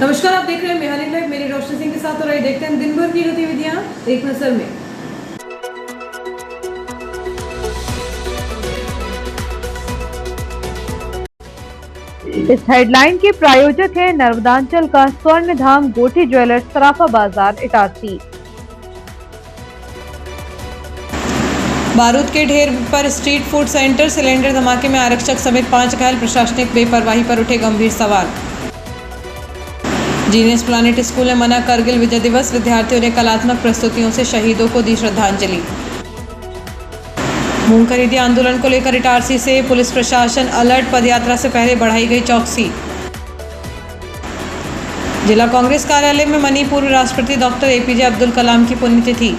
नमस्कार, आप देख रहे हैं मेहानी लाइव। मेरी रोशनी सिंह के साथ और आइए देखते हैं दिन भर की गतिविधियां एक नजर में। इस हेडलाइन के प्रायोजक है नर्मदांचल का स्वर्ण धाम गोठी ज्वेलर्स, सराफा बाजार, इटारसी। बारूद के ढेर पर स्ट्रीट फूड सेंटर, सिलेंडर धमाके में आरक्षक समेत 5 घायल, प्रशासनिक बेपरवाही पर उठे गंभीर सवाल। जीनियस प्लानिट स्कूल ने मना करगिल विजय दिवस, विद्यार्थियों ने कलात्मक प्रस्तुतियों से शहीदों को दी श्रद्धांजलि। मूंग खरीदी आंदोलन को लेकर इटारसी से पुलिस प्रशासन अलर्ट, पदयात्रा से पहले बढ़ाई गई चौकसी। जिला कांग्रेस कार्यालय में मनी पूर्व राष्ट्रपति डॉक्टर एपीजे अब्दुल कलाम की पुण्यतिथि।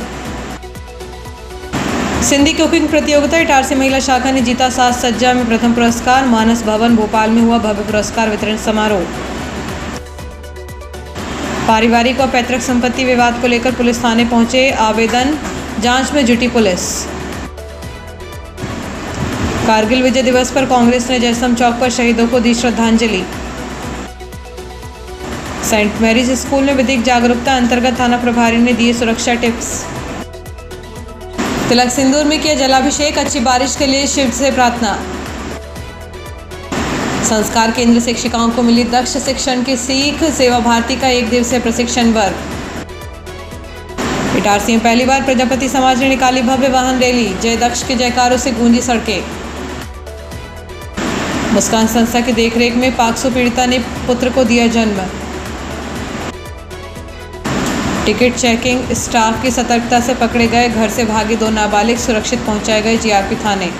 सिंधी कुकिंग प्रतियोगिता, इटारसी महिला शाखा ने जीता साज सज्जा में प्रथम पुरस्कार। मानस भवन भोपाल में हुआ भव्य पुरस्कार वितरण समारोह। पारिवारिक और पैतृक संपत्ति विवाद को लेकर पुलिस थाने पहुंचे आवेदन, जांच में जुटी पुलिस। कारगिल विजय दिवस पर कांग्रेस ने जयस्तंभ चौक पर शहीदों को दी श्रद्धांजलि। सेंट मैरीज स्कूल में विधिक जागरूकता अंतर्गत थाना प्रभारी ने दिए सुरक्षा टिप्स। तिलक सिंदूर में किया जलाभिषेक, अच्छी बारिश के लिए शिव से प्रार्थना। संस्कार केंद्र शिक्षिकाओं को मिली दक्ष शिक्षण की सीख, सेवा भारती का 1 दिवसीय प्रशिक्षण वर्ग। इटारसी में पहली बार प्रजापति समाज ने निकाली भव्य वाहन रैली, जय दक्ष के जयकारों से गूंजी सड़कें। मुस्कान संस्था की देखरेख में पाक्सो पीड़िता ने पुत्र को दिया जन्म। टिकट चेकिंग स्टाफ की सतर्कता से पकड़े गए घर से भागे 2 नाबालिग, सुरक्षित पहुंचाए गए जीआरपी थाने।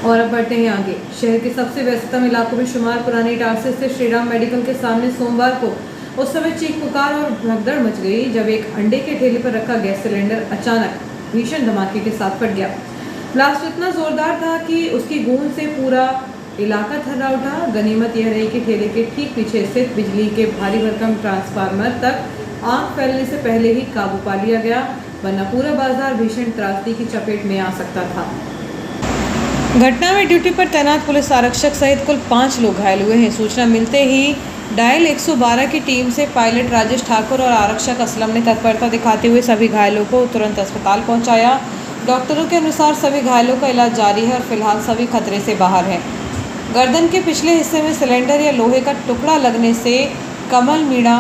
और अब बढ़ते हैं आगे। शहर के सबसे व्यस्ततम इलाकों में शुमार पुरानी इटारसी से श्रीराम मेडिकल के सामने सोमवार को उस समय चीख पुकार और भगदड़ मच गई जब एक अंडे के ठेले पर रखा गैस सिलेंडर अचानक भीषण धमाके के साथ फट गया। ब्लास्ट इतना जोरदार था कि उसकी गूंज से पूरा इलाका थर्रा उठा। गनीमत यह रही कि ठेले के ठीक पीछे स्थित बिजली के भारी भरकम ट्रांसफार्मर तक आग फैलने से पहले ही काबू पा लिया गया, वरना पूरा बाजार भीषण त्रासदी की चपेट में आ सकता था। घटना में ड्यूटी पर तैनात पुलिस आरक्षक सहित कुल 5 लोग घायल हुए हैं। सूचना मिलते ही डायल 112 की टीम से पायलट राजेश ठाकुर और आरक्षक असलम ने तत्परता दिखाते हुए सभी घायलों को तुरंत अस्पताल पहुंचाया। डॉक्टरों के अनुसार सभी घायलों का इलाज जारी है और फिलहाल सभी खतरे से बाहर हैं। गर्दन के पिछले हिस्से में सिलेंडर या लोहे का टुकड़ा लगने से कमल मीणा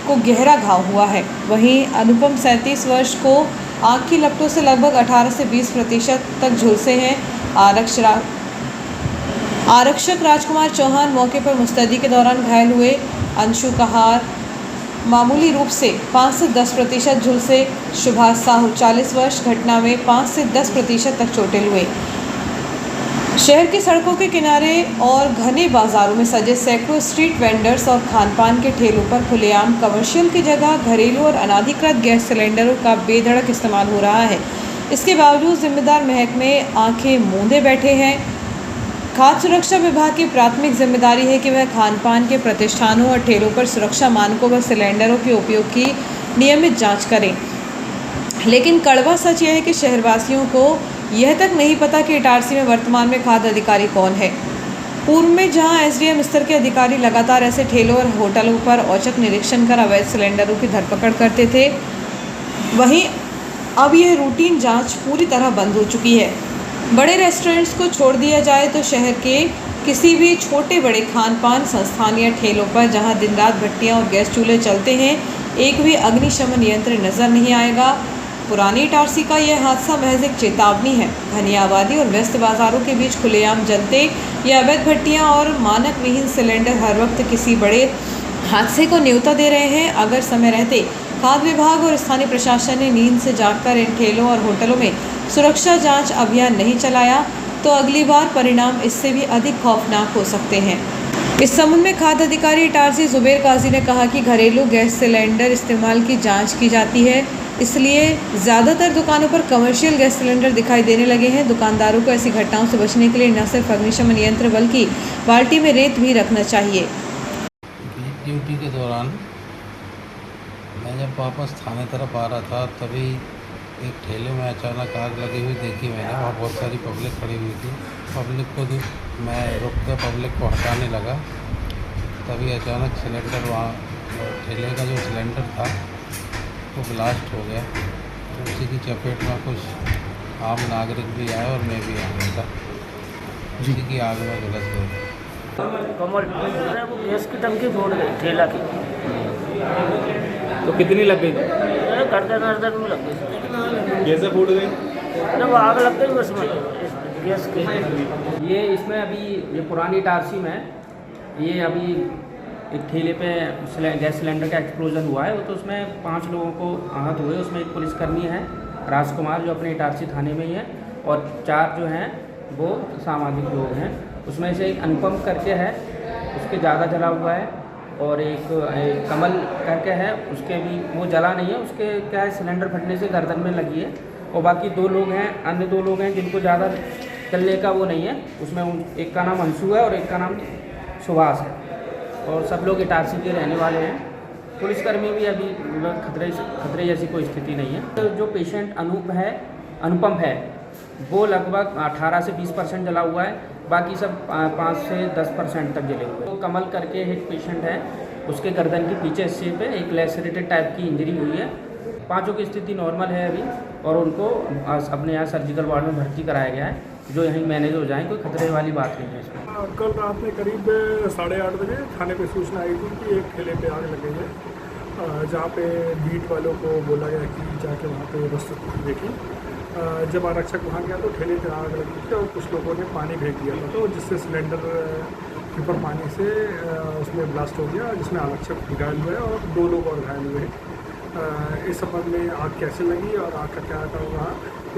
को गहरा घाव हुआ है। वहीं अनुपम 37 वर्ष को आँख की लपटों से लगभग 18 से 20% तक झुलसे हैं। आरक्षक राजकुमार चौहान मौके पर मुस्तैदी के दौरान घायल हुए। अंशु कहार मामूली रूप से 5 से 10% झुलसे। सुभाष साहू 40 वर्ष घटना में 5 से 10% तक चोटिल हुए। शहर की सड़कों के किनारे और घने बाजारों में सजे सैकड़ों स्ट्रीट वेंडर्स और खानपान के ठेलों पर खुलेआम कमर्शियल की जगह घरेलू और अनाधिकृत गैस सिलेंडरों का बेधड़क इस्तेमाल हो रहा है। इसके बावजूद जिम्मेदार महकमे आंखें मूंदे बैठे हैं। खाद्य सुरक्षा विभाग की प्राथमिक जिम्मेदारी है कि वह खानपान के प्रतिष्ठानों और ठेलों पर सुरक्षा मानकों व सिलेंडरों के उपयोग की नियमित जांच करें। लेकिन कड़वा सच यह है कि शहरवासियों को यह तक नहीं पता कि इटारसी में वर्तमान में खाद्य अधिकारी कौन है। पूर्व में जहां एसडीएम स्तर के अधिकारी लगातार ऐसे ठेलों और होटलों पर औचक निरीक्षण कर अवैध सिलेंडरों की धरपकड़ करते थे, वहीं अब यह रूटीन जांच पूरी तरह बंद हो चुकी है। बड़े रेस्टोरेंट्स को छोड़ दिया जाए तो शहर के किसी भी छोटे बड़े खानपान संस्थान या ठेलों पर जहां दिन रात भट्टियां और गैस चूल्हे चलते हैं, एक भी अग्निशमन यंत्र नज़र नहीं आएगा। पुरानी इटारसी का यह हादसा महज एक चेतावनी है। घनी आबादी और व्यस्त बाजारों के बीच खुलेआम जलते या अवैध भट्टियाँ और मानक विहीन सिलेंडर हर वक्त किसी बड़े हादसे को न्योता दे रहे हैं। अगर समय रहते खाद्य विभाग और स्थानीय प्रशासन ने नींद से जागकर इन ठेलों और होटलों में सुरक्षा जांच अभियान नहीं चलाया तो अगली बार परिणाम इससे भी अधिक खौफनाक हो सकते हैं। इस संबंध में खाद्य अधिकारी इटारसी जुबेर काजी ने कहा कि घरेलू गैस सिलेंडर इस्तेमाल की जांच की जाती है, इसलिए ज़्यादातर दुकानों पर कमर्शियल गैस सिलेंडर दिखाई देने लगे हैं। दुकानदारों को ऐसी घटनाओं से बचने के लिए न सिर्फ अग्निशमन यंत्र बल्कि बाल्टी में रेत भी रखना चाहिए। ड्यूटी के दौरान मैं जब वापस थाने तरफ आ रहा था तभी एक ठेले में अचानक आग लगी हुई देखी मैंने। वहाँ बहुत सारी पब्लिक खड़ी हुई थी। पब्लिक को मैं रुक कर पब्लिक को हटाने लगा तभी अचानक सिलेंडर वहाँ ठेले का जो सिलेंडर था वो ब्लास्ट हो गया। तो उसी की चपेट में कुछ आम नागरिक भी आए और मैं भी आ गया था। उसी की आग में झुलस गए। कमर जो है वो गैस की टंकी फोड़ गई ठेला की। तो कितनी लग गई? गर्दन में लग गई। कैसे फूट गई? अरे वो आग लग गई उसमें गैस की। ये इसमें अभी ये पुरानी इटारसी में ये अभी एक ठेले पे गैस सिलेंडर का एक्सप्लोजन हुआ है। तो उसमें 5 लोगों को आहत हुए। उसमें एक पुलिसकर्मी है राजकुमार जो अपने इटारसी थाने में ही है, और 4 जो हैं वो सामाजिक लोग हैं। उसमें से एक अनुपम करके है, उसके ज़्यादा जला हुआ है, और एक कमल करके है, उसके भी वो जला नहीं है, उसके क्या है सिलेंडर फटने से गर्दन में लगी है। और बाकी 2 लोग हैं, अन्य 2 लोग हैं जिनको ज़्यादा चलने का वो नहीं है। उसमें एक का नाम अंशु है और एक का नाम सुभाष है, और सब लोग इटारसी के रहने वाले हैं। पुलिसकर्मी भी अभी खतरे जैसी कोई स्थिति नहीं है। तो जो पेशेंट अनुपम है वो लगभग 18 से 20% जला हुआ है, बाकी सब 5 से 10% तक जले हुए हैं। तो कमल करके एक पेशेंट है, उसके गर्दन के पीछे हिस्से पे एक लेसरेटेड टाइप की इंजरी हुई है। 5 की स्थिति नॉर्मल है अभी, और उनको अपने यहाँ सर्जिकल वार्ड में भर्ती कराया गया है, जो यहीं मैनेज हो जाए। कोई खतरे वाली बात नहीं है इसमें। कल रात में करीब 8:30 बजे थाने पे सूचना आई थी कि एक ठेले पे आग लग गई है, जहाँ पे बीट वालों को बोला गया कि जाके वहाँ पे वस्तु देखी। जब आरक्षक वहाँ गया तो ठेले पे आग लगी थी, और कुछ लोगों ने पानी फेंक दिया था, तो जिससे सिलेंडर के ऊपर पानी से उसमें ब्लास्ट हो गया, जिसमें आरक्षक घायल हुए और 2 लोग और घायल हुए। इस संबंध में आग कैसे लगी और आग का क्या होगा,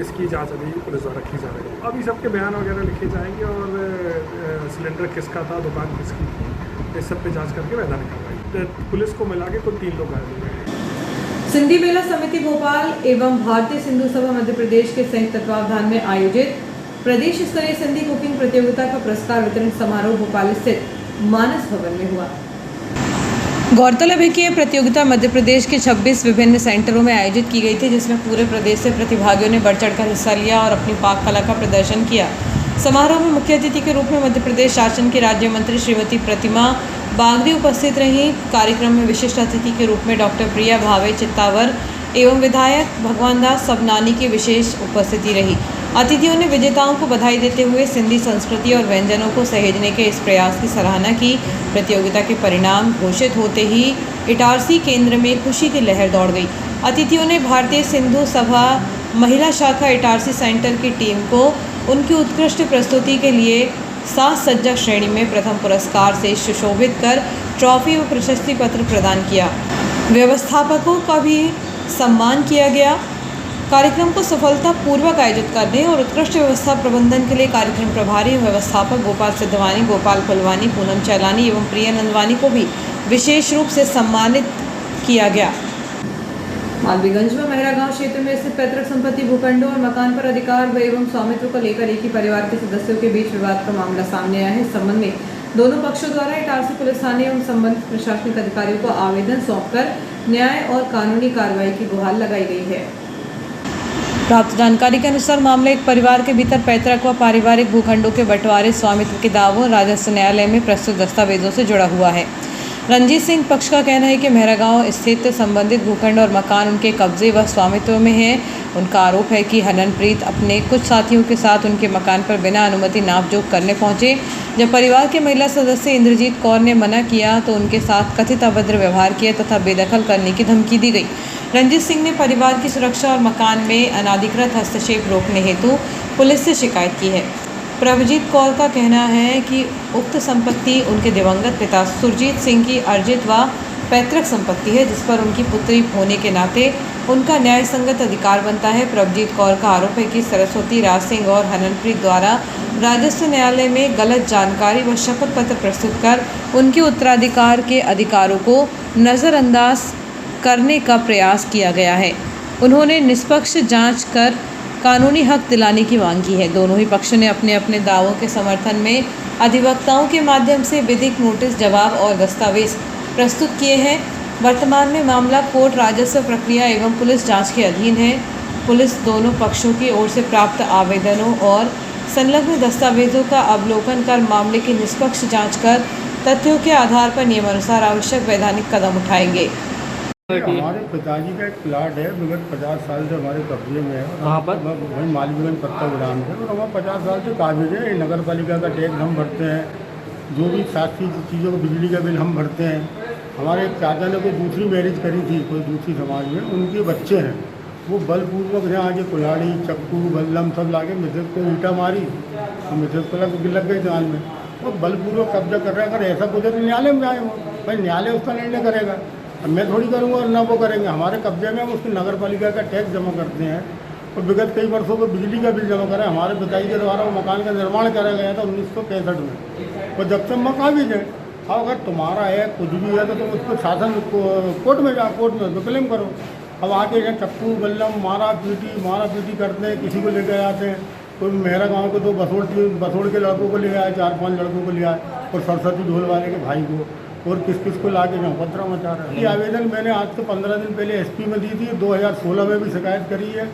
इसकी जांच अभी पुलिस द्वारा की जा रही है। अभी सबके बयान वगैरह लिखे जाएंगे, और सिलेंडर किसका था, दुकान किसकी थी, इस सब पे जांच करके वैधानिक कार्रवाई। पुलिस को मिला के कुल 3 लोग घायल हुए हैं। सिंधी मेला समिति भोपाल एवं भारतीय सिंधु सभा मध्य प्रदेश के संयुक्त तत्वावधान में आयोजित प्रदेश स्तरीय सिंधी कुकिंग प्रतियोगिता का पुरस्कार वितरण समारोह भोपाल स्थित मानस भवन में हुआ। गौरतलब है कि यह प्रतियोगिता मध्य प्रदेश के 26 विभिन्न सेंटरों में आयोजित की गई थी, जिसमें पूरे प्रदेश से प्रतिभागियों ने बढ़ चढ़कर हिस्सा लिया और अपनी पाक कला का प्रदर्शन किया। समारोह में मुख्य अतिथि के रूप में मध्य प्रदेश शासन की राज्य मंत्री श्रीमती प्रतिमा बागदी उपस्थित रहीं। कार्यक्रम में विशिष्ट अतिथि के रूप में डॉक्टर प्रिया भावे चित्तावर एवं विधायक भगवान दास सबनानी की विशेष उपस्थिति रही। अतिथियों ने विजेताओं को बधाई देते हुए सिंधी संस्कृति और व्यंजनों को सहेजने के इस प्रयास की सराहना की। प्रतियोगिता के परिणाम घोषित होते ही इटारसी केंद्र में खुशी की लहर दौड़ गई। अतिथियों ने भारतीय सिंधु सभा महिला शाखा इटारसी सेंटर की टीम को उनकी उत्कृष्ट प्रस्तुति के लिए साज सज्जा श्रेणी में प्रथम पुरस्कार से सुशोभित कर ट्रॉफी व प्रशस्ति पत्र प्रदान किया। व्यवस्थापकों का भी सम्मान किया गया। कार्यक्रम को सफलतापूर्वक आयोजित करने और उत्कृष्ट व्यवस्था प्रबंधन के लिए कार्यक्रम प्रभारी एवं व्यवस्थापक गोपाल सिद्धवानी, गोपाल फुलवानी, पूनम चैलानी एवं प्रिया नंदवानी को भी विशेष रूप से सम्मानित किया गया। मालवीगंज में मेहरा गांव क्षेत्र में स्थित पैतृक संपत्ति भूखंडों और मकान पर अधिकार एवं स्वामित्व को लेकर एक ही परिवार के सदस्यों के बीच विवाद का मामला सामने आया है। इस संबंध में दोनों पक्षों द्वारा इटारसी पुलिस थाने एवं संबंधित प्रशासनिक अधिकारियों को आवेदन सौंपकर न्याय और कानूनी कार्रवाई की गुहार लगाई गई है। प्राप्त जानकारी के अनुसार मामला एक परिवार के भीतर पैतृक व पारिवारिक भूखंडों के बंटवारे, स्वामित्व के दावों, राजस्व न्यायालय में प्रस्तुत दस्तावेजों से जुड़ा हुआ है। रंजीत सिंह पक्ष का कहना है कि मेहरा गांव स्थित संबंधित भूखंड और मकान उनके कब्जे व स्वामित्व में है। उनका आरोप है कि हननप्रीत अपने कुछ साथियों के साथ उनके मकान पर बिना अनुमति नापजोख करने पहुंचे। जब परिवार के महिला सदस्य इंद्रजीत कौर ने मना किया तो उनके साथ कथित अभद्र व्यवहार किया तथा बेदखल करने की धमकी दी गई। रंजीत सिंह ने परिवार की सुरक्षा और मकान में अनाधिकृत हस्तक्षेप रोकने हेतु पुलिस से शिकायत की है। प्रभजीत कौर का कहना है कि उक्त संपत्ति उनके दिवंगत पिता सुरजीत सिंह की अर्जित व पैतृक संपत्ति है, जिस पर उनकी पुत्री होने के नाते उनका न्याय संगत अधिकार बनता है। प्रभजीत कौर का आरोप है कि सरस्वती राज सिंह और हननप्रीत द्वारा राजस्व न्यायालय में गलत जानकारी व शपथ पत्र प्रस्तुत कर उनके उत्तराधिकार के अधिकारों को नज़रअंदाज करने का प्रयास किया गया है। उन्होंने निष्पक्ष जांच कर कानूनी हक दिलाने की मांग की है। दोनों ही पक्षों ने अपने अपने दावों के समर्थन में अधिवक्ताओं के माध्यम से विधिक नोटिस, जवाब और दस्तावेज प्रस्तुत किए हैं। वर्तमान में मामला कोर्ट राजस्व प्रक्रिया एवं पुलिस जांच के अधीन है। पुलिस दोनों पक्षों की ओर से प्राप्त आवेदनों और संलग्न दस्तावेजों का अवलोकन कर मामले की निष्पक्ष जांच कर तथ्यों के आधार पर नियमानुसार आवश्यक वैधानिक कदम उठाएंगे। हमारे पिताजी का एक प्लाट है विगत 50 साल से हमारे कब्जे में है। कहाँ पर? वही मालवीगंज पत्ता विराम है और हमारे 50 साल से काबिज है। नगर पालिका का टैक्स हम भरते हैं, जो भी साथी चीज़ों को बिजली का बिल हम भरते हैं। हमारे एक चाचा ने कोई दूसरी मैरिज करी थी कोई दूसरी समाज में, उनके बच्चे हैं, वो बलपूर्वक यहाँ आके कुल्हाड़ी चक्कू बल्लम सब लाके मिसेज को ईंटा मारी और मिसेज को लग गई जान में, वो बलपूर्वक कब्जा कर रहा है। अगर ऐसा कुछ है तो न्यायालय में जाए, वो भाई न्यायालय उसका निर्णय करेगा। अब मैं थोड़ी करूँगा और ना वो करेंगे। हमारे कब्जे में हम उसकी नगर पालिका का टैक्स जमा करते हैं और विगत कई वर्षों में बिजली का बिल जमा करें। हमारे पिताजी के द्वारा वो मकान का निर्माण करा गया था 1965 में, और जब से हम काबिज है। अब अगर तुम्हारा है कुछ भी है तो तुम उसको शासन कोर्ट में जाओ, कोर्ट में तो क्लेम करो। अब आके यहाँ चक्कू बल्लम मारा पीटी करते हैं, किसी को लेकर आते हैं। कोई मेरा गाँव को तो बसोड़ के लड़कों को ले आए, 4-5 लड़कों को ले आए, और सरस्वती ढोल वाले के भाई को, और किस को ला के जहाँ पत्थर मचा रहा है। ये आवेदन मैंने आज से 15 दिन पहले SP में दी थी, 2016 में भी शिकायत करी है।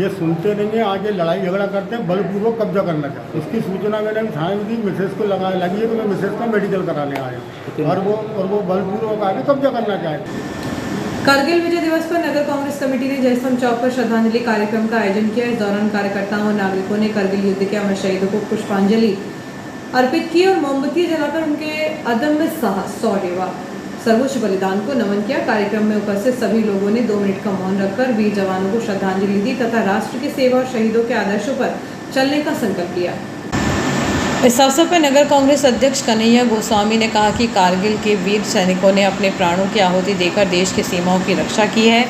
ये सुनते नहीं है, आगे लड़ाई झगड़ा करते हैं, बलपूर्वक कब्जा करना चाहते हैं। इसकी सूचना मैंने थाने में दी, मिसेज को लगी है तो मैं मिसेज का मेडिकल कराने आया हूँ, और वो बलपूर्वक आगे कब्जा करना चाहते हैं। कारगिल विजय दिवस पर नगर कांग्रेस कमेटी ने जयस्तंभ चौक पर श्रद्धांजलि कार्यक्रम का आयोजन किया। इस दौरान कार्यकर्ताओं और नागरिकों ने कारगिल युद्ध के अमर शहीदों को पुष्पांजलि अर्पित की और मोमबत्ती जलाकर उनके अदम्य साहस, शौर्य व सर्वोच्च बलिदान को नमन किया। कार्यक्रम में उपस्थित सभी लोगों ने 2 मिनट का मौन रखकर वीर जवानों को श्रद्धांजलि दी तथा राष्ट्र की सेवा और शहीदों के आदर्शों पर चलने का संकल्प लिया। इस अवसर पर नगर कांग्रेस अध्यक्ष कन्हैया गोस्वामी ने कहा कि कारगिल के वीर सैनिकों ने अपने प्राणों की आहुति देकर देश की सीमाओं की रक्षा की है।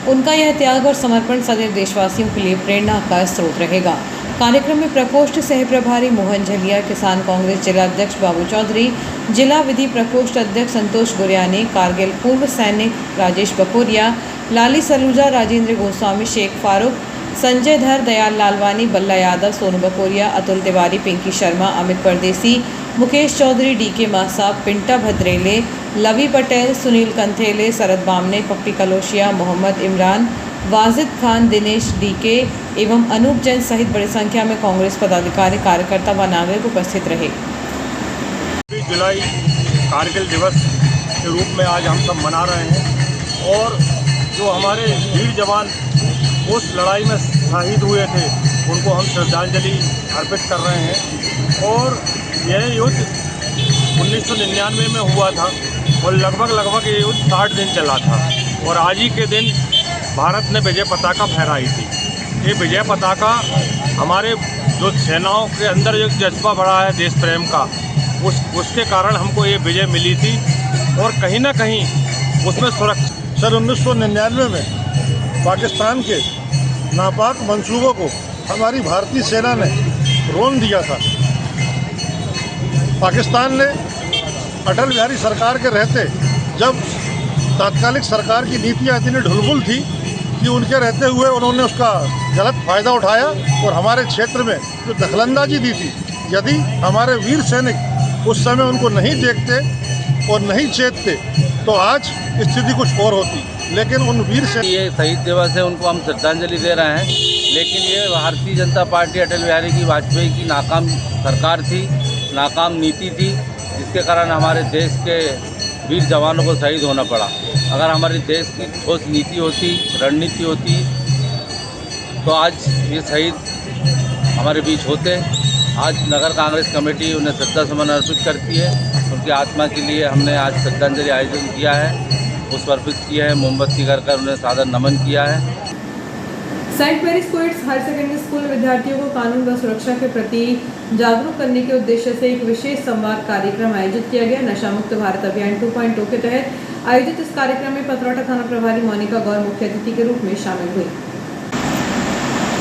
उनका यह त्याग और समर्पण सदैव देशवासियों के लिए प्रेरणा का स्रोत रहेगा। कार्यक्रम में प्रकोष्ठ सह प्रभारी मोहन झलिया, किसान कांग्रेस जिला अध्यक्ष बाबू चौधरी, जिला विधि प्रकोष्ठ अध्यक्ष संतोष गुरियानी, कारगिल पूर्व सैनिक राजेश बकोरिया, लाली सलूजा, राजेंद्र गोस्वामी, शेख फारूक, संजय धर, दयाल लालवानी, बल्ला यादव, सोनू बकोरिया, अतुल तिवारी, पिंकी शर्मा, अमित परदेसी, मुकेश चौधरी, DK मासाब, पिंटा भद्रेले, लवी पटेल, सुनील कंथेले, शरद बामने, पप्पी कलोशिया, मोहम्मद इमरान, वाजिद खान, दिनेश DK एवं अनूप जैन सहित बड़ी संख्या में कांग्रेस पदाधिकारी, कार्यकर्ता व नागरिक उपस्थित रहे। 20 जुलाई कारगिल दिवस के रूप में आज हम सब मना रहे हैं और जो हमारे वीर जवान उस लड़ाई में शहीद हुए थे उनको हम श्रद्धांजलि अर्पित कर रहे हैं। और यह युद्ध 1999 में हुआ था और लगभग ये युद्ध 60 दिन चला था और आज ही के दिन भारत ने विजय पताका फहराई थी। ये विजय पताका हमारे जो सेनाओं के अंदर जो जज्बा बढ़ा है देश प्रेम का, उसके कारण हमको ये विजय मिली थी और कहीं ना कहीं उसमें सुरक्षा। सन 1999 में पाकिस्तान के नापाक मंसूबों को हमारी भारतीय सेना ने रोन दिया था। पाकिस्तान ने अटल बिहारी सरकार के रहते जब तात्कालिक सरकार की नीतियाँ इतनी ढुलमुल थी कि उनके रहते हुए उन्होंने उसका गलत फ़ायदा उठाया और हमारे क्षेत्र में जो दखलंदाजी दी थी। यदि हमारे वीर सैनिक उस समय उनको नहीं देखते और नहीं चेतते तो आज स्थिति कुछ और होती। लेकिन उन वीर से ये शहीद दिवस है, उनको हम श्रद्धांजलि दे रहे हैं। लेकिन ये भारतीय जनता पार्टी अटल बिहारी की वाजपेयी की नाकाम सरकार थी, नाकाम नीति थी, जिसके कारण हमारे देश के वीर जवानों को शहीद होना पड़ा। अगर हमारे देश की ठोस नीति होती, रणनीति होती तो आज ये शहीद हमारे बीच होते। आज नगर कांग्रेस कमेटी उन्हें श्रद्धासुमन अर्पित करती है। उनकी आत्मा के लिए हमने आज श्रद्धांजलि आयोजन किया है, पुष्प अर्पित किया है, मोमबत्ती कर उन्हें सादर नमन किया है। Saint Mary's Goetz higher secondary school में विद्यार्थियों को कानून व सुरक्षा के प्रति जागरूक करने के उद्देश्य से एक विशेष संवाद कार्यक्रम आयोजित किया गया। नशा मुक्त भारत अभियान 2.0 के तहत आयोजित इस कार्यक्रम में पथरौटा थाना प्रभारी मोनिका गौर मुख्य अतिथि के रूप में शामिल हुई।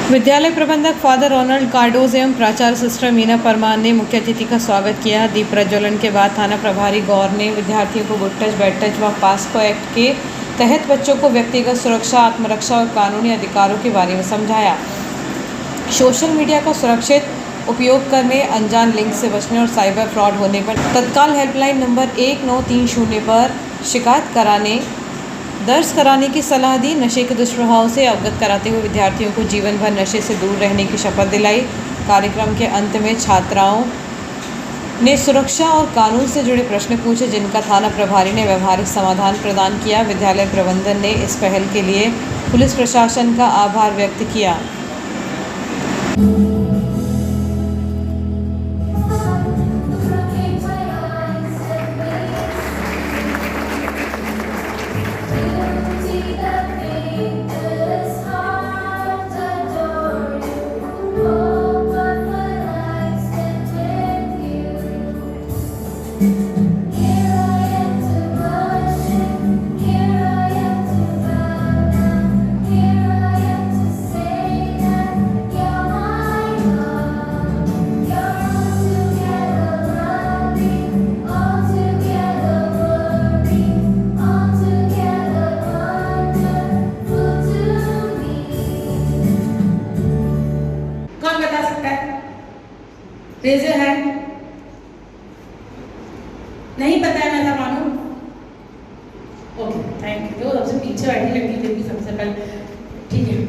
विद्यालय प्रबंधक फादर रोनाल्ड कार्डोज एवं प्राचार्य सिस्टर मीना परमार ने मुख्य अतिथि का स्वागत किया। दीप प्रज्वलन के बाद थाना प्रभारी गौर ने विद्यार्थियों को गुड टच, बैड टच व पास्को एक्ट के तहत बच्चों को व्यक्तिगत सुरक्षा, आत्मरक्षा और कानूनी अधिकारों के बारे में समझाया। सोशल मीडिया का सुरक्षित उपयोग करने, अनजान लिंक से बचने और साइबर फ्रॉड होने पर तत्काल हेल्पलाइन नंबर 1930 पर शिकायत दर्ज कराने की सलाह दी। नशे के दुष्प्रभाव से अवगत कराते हुए विद्यार्थियों को जीवन भर नशे से दूर रहने की शपथ दिलाई। कार्यक्रम के अंत में छात्राओं ने सुरक्षा और कानून से जुड़े प्रश्न पूछे, जिनका थाना प्रभारी ने व्यवहारिक समाधान प्रदान किया। विद्यालय प्रबंधन ने इस पहल के लिए पुलिस प्रशासन का आभार व्यक्त किया। कौन बता सकता है? Raise your hand. नहीं पता है, मैं मानूं? Okay, thank you. तो सबसे पीछे बैठी लड़की फिर भी सबसे पहले, ठीक है।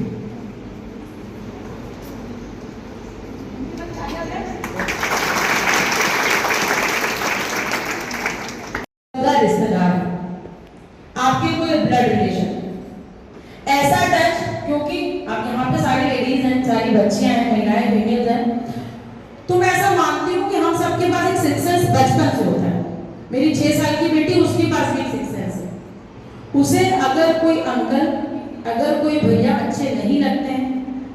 रिश्तेदार आपके कोई ब्लड रिलेशन, ऐसा टच, क्योंकि आप यहाँ पे सारी लेडीज हैं, सारी बच्चियां हैं, महिलाएं, फीमेल्स हैं, तो मैं ऐसा मानती हूँ कि हम सबके पास एक सिक्स सेंस बचपन से होता है। मेरी 6 साल की बेटी, उसके पास भी एक सिक्स सेंस है। उसे अगर कोई अंकल, अगर कोई भैया अच्छे नहीं लगते हैं,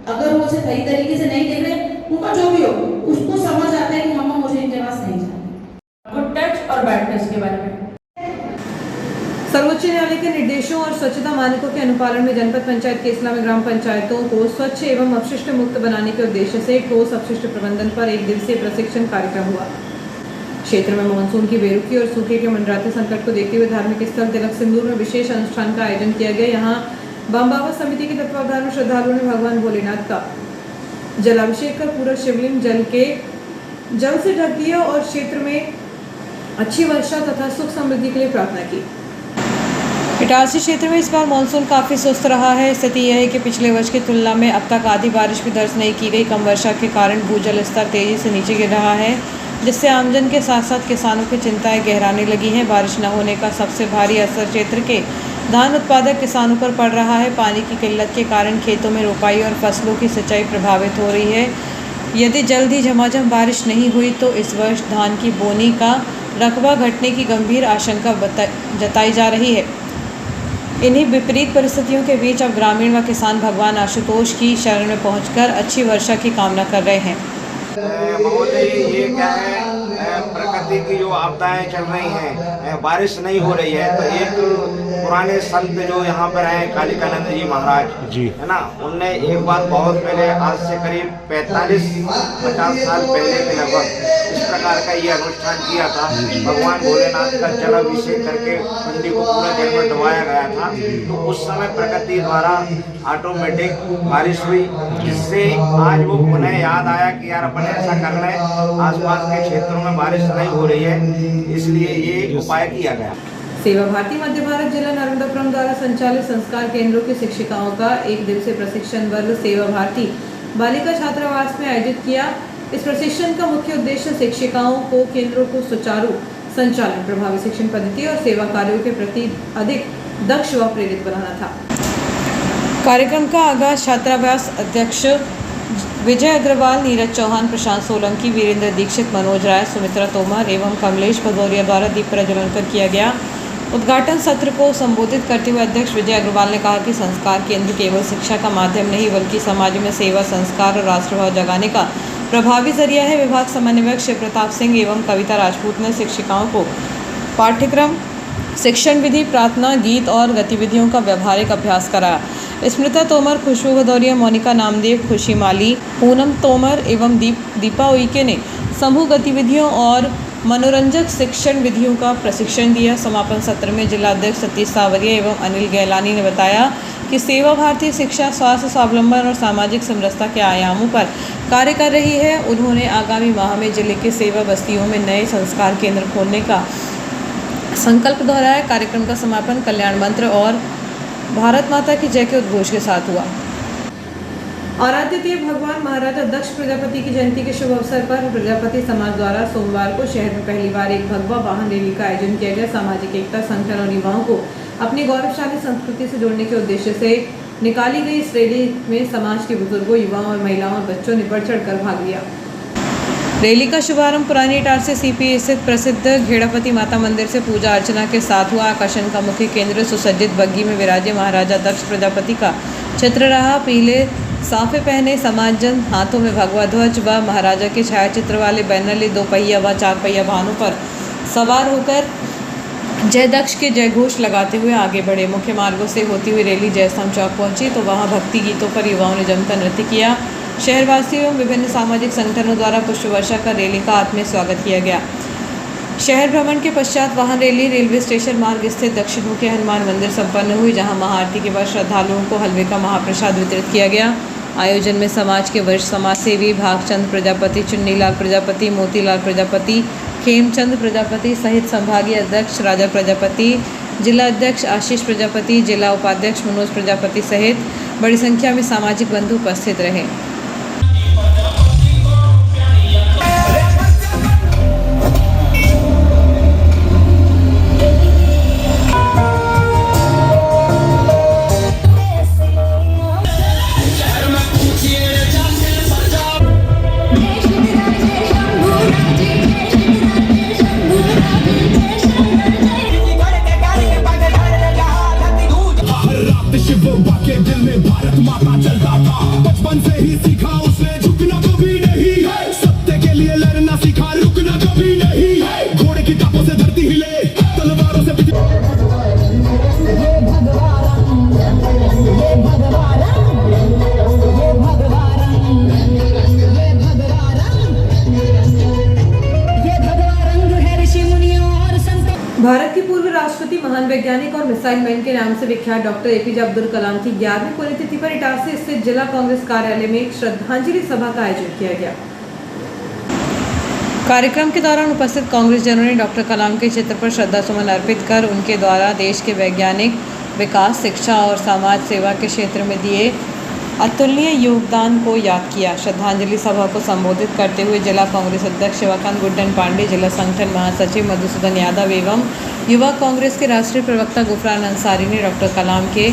अगर वो उसे सही तरीके से नहीं देख रहे, उनका जो भी हो, उसको समझ आता है कि मम्मा मुझे इनके पास नहीं जाना। गुड टच और बैड टच के बारे में सर्वोच्च न्यायालय के निर्देशों और स्वच्छता मानकों के अनुपालन में जनपद पंचायत केसला में ग्राम पंचायतों को स्वच्छ एवं अपशिष्ट मुक्त बनाने के उद्देश्य से ठोस अपशिष्ट प्रबंधन पर 1 दिवसीय प्रशिक्षण कार्यक्रम हुआ। क्षेत्र में मानसून की बेरुखी और सूखे के मंडराते संकट को देखते हुए धार्मिक स्थल तिलक सिंदूर में विशेष अनुष्ठान का आयोजन किया गया। यहाँ बम बाबा समिति के तत्वावधान में श्रद्धालुओं ने भगवान भोलेनाथ का जलाभिषेक कर पूरा शिवलिंग जल से ढक दिया और क्षेत्र में अच्छी वर्षा तथा सुख समृद्धि के लिए प्रार्थना की। इटारसी क्षेत्र में इस बार मानसून काफ़ी सुस्त रहा है। स्थिति यह है कि पिछले वर्ष की तुलना में अब तक आधी बारिश भी दर्ज नहीं की गई। कम वर्षा के कारण भूजल स्तर तेजी से नीचे गिर रहा है, जिससे आमजन के साथ साथ किसानों की चिंताएं गहराने लगी हैं। बारिश न होने का सबसे भारी असर क्षेत्र के धान उत्पादक किसानों पर पड़ रहा है। पानी की किल्लत के कारण खेतों में रोपाई और फसलों की सिंचाई प्रभावित हो रही है। यदि जल्द ही झमाझम बारिश नहीं हुई तो इस वर्ष धान की बोनी का रकबा घटने की गंभीर आशंका जताई जा रही है। इन्हीं विपरीत परिस्थितियों के बीच अब ग्रामीण व किसान भगवान आशुतोष की शरण में पहुंचकर अच्छी वर्षा की कामना कर रहे हैं। महोदय, ये क्या है, प्रकृति की जो आपदाएं चल रही हैं, बारिश नहीं हो रही है, तो एक पुराने संत जो यहाँ पर हैं कालिकानंद जी महाराज जी, है ना, उनने एक बात बहुत पहले, आज से करीब 45-50 साल पहले के लगभग इस प्रकार का ये अनुष्ठान किया था। भगवान भोलेनाथ का जल अभिषेक करके कुंडी को पूरा जल में डुबाया गया था। तो उस समय प्रकृति द्वारा ऑटोमेटिक बारिश हुई, जिससे आज वो पुनः याद आया कि यार अपन ऐसा कर लें, आसपास के क्षेत्रों में बारिश नहीं हो रही है, इसलिए ये उपाय किया गया। सेवा भारती मध्य भारत जिला नर्मदापुरम द्वारा संचालित संस्कार केंद्रों की शिक्षिकाओं का 1 दिवसीय प्रशिक्षण वर्ग सेवा भारती बालिका छात्रावास में आयोजित किया। इस प्रशिक्षण का मुख्य उद्देश्य शिक्षिकाओं को केंद्रों को सुचारू संचालन, प्रभावी शिक्षण पद्धति और सेवा कार्यों के प्रति अधिक दक्ष व प्रेरित बनाना था। कार्यक्रम का आगाज छात्रावास अध्यक्ष विजय अग्रवाल, नीरज चौहान, प्रशांत सोलंकी, वीरेंद्र दीक्षित, मनोज राय, सुमित्रा तोमर एवं कमलेश भदौरिया द्वारा दीप प्रज्वलन कर किया गया। उद्घाटन सत्र को संबोधित करते हुए अध्यक्ष विजय अग्रवाल ने कहा कि संस्कार केंद्र केवल शिक्षा का माध्यम नहीं बल्कि समाज में सेवा, संस्कार और राष्ट्रभाव जगाने का प्रभावी जरिया है। विभाग समन्वयक शिव प्रताप सिंह एवं कविता राजपूत ने शिक्षिकाओं को पाठ्यक्रम, शिक्षण विधि, प्रार्थना, गीत और गतिविधियों का व्यवहारिक अभ्यास कराया। स्मृता तोमर, खुशबू भदौरिया, मोनिका नामदेव, खुशी माली, पूनम तोमर एवं दीपा उइके ने समूह गतिविधियों और मनोरंजक शिक्षण विधियों का प्रशिक्षण दिया। समापन सत्र में जिला अध्यक्ष सतीश सावरिया एवं अनिल गहलानी ने बताया कि सेवा भारती शिक्षा, स्वास्थ्य, स्वावलंबन और सामाजिक समरसता के आयामों पर कार्य कर रही है। उन्होंने आगामी माह में जिले के सेवा बस्तियों में नए संस्कार केंद्र खोलने का संकल्प दोहराया। कार्यक्रम का समापन कल्याण मंत्र और भारत माता की जय के उद्घोष के साथ हुआ। आराध्य देव भगवान महाराजा दक्ष प्रजापति की जयंती के शुभ अवसर पर प्रजापति समाज द्वारा सोमवार को शहर में पहली बार एक भगवा वाहन रैली का आयोजन किया गया। सामाजिक एकता, संगठन और युवाओं को अपनी गौरवशाली संस्कृति से जोड़ने के उद्देश्य से निकाली गई इस रैली में समाज के बुजुर्गों, युवाओं और महिलाओं और बच्चों ने बढ़ चढ़कर भाग लिया। रैली का शुभारंभ पुरानी इटारसी सीपीए स्थित प्रसिद्ध घेड़ापति माता मंदिर से पूजा अर्चना के साथ हुआ। आकर्षण का मुख्य केंद्र सुसज्जित बग्गी में विराजे महाराजा दक्ष प्रजापति का चित्र रहा। पीले साफे पहने समाजजन हाथों में भगवा ध्वज व महाराजा के छायाचित्र वाले बैनर ले 2 पहिया व 4 पहिया वाहनों पर सवार होकर जय दक्ष के जय घोष लगाते हुए आगे बढ़े। मुख्य मार्गों से होती हुई रैली जयस्तंभ चौक पहुंची तो वहां भक्ति गीतों पर युवाओं ने जमकर नृत्य किया। शहरवासियों एवं विभिन्न सामाजिक संगठनों द्वारा पुष्प वर्षा कर रैली का आत्मीय स्वागत किया गया। शहर भ्रमण के पश्चात वाहन रैली रेलवे स्टेशन मार्ग स्थित दक्षिणमुखी हनुमान मंदिर संपन्न हुई, जहां महाआरती के बाद श्रद्धालुओं को हलवे का महाप्रसाद वितरित किया गया। आयोजन में समाज के वरिष्ठ समाजसेवी भागचंद प्रजापति, चुन्नीलाल प्रजापति, मोतीलाल प्रजापति, खेमचंद प्रजापति सहित संभागीय अध्यक्ष राजा प्रजापति, जिला अध्यक्ष आशीष प्रजापति, जिला उपाध्यक्ष मनोज प्रजापति सहित बड़ी संख्या में सामाजिक बंधु उपस्थित रहे। दिल में भारत माता चलता था, बचपन से ही सीखा उसने झुकना कभी नहीं है, सत्य के लिए लड़ना सीखा रुकना कभी नहीं है, घोड़े की टापों से धरती हिले तलवारों से भारत के पूर्व राष्ट्रपति, महान वैज्ञानिक और मिसाइल मैन के नाम से विख्यात डॉक्टर एपीजे अब्दुल कलाम की 11वीं पुण्यतिथि पर इटारसी स्थित जिला कांग्रेस कार्यालय में एक श्रद्धांजलि सभा का आयोजन किया गया। कार्यक्रम के दौरान उपस्थित कांग्रेस जनों ने डॉक्टर कलाम के चित्र पर श्रद्धासुमन अर्पित कर उनके द्वारा देश के वैज्ञानिक विकास, शिक्षा और समाज सेवा के क्षेत्र में दिए अतुलनीय योगदान को याद किया। श्रद्धांजलि सभा को संबोधित करते हुए जिला कांग्रेस अध्यक्ष शिवाकांत गुड्डन पांडे, जिला संगठन महासचिव मधुसूदन यादव एवं युवा कांग्रेस के राष्ट्रीय प्रवक्ता गुफरान अंसारी ने डॉक्टर कलाम के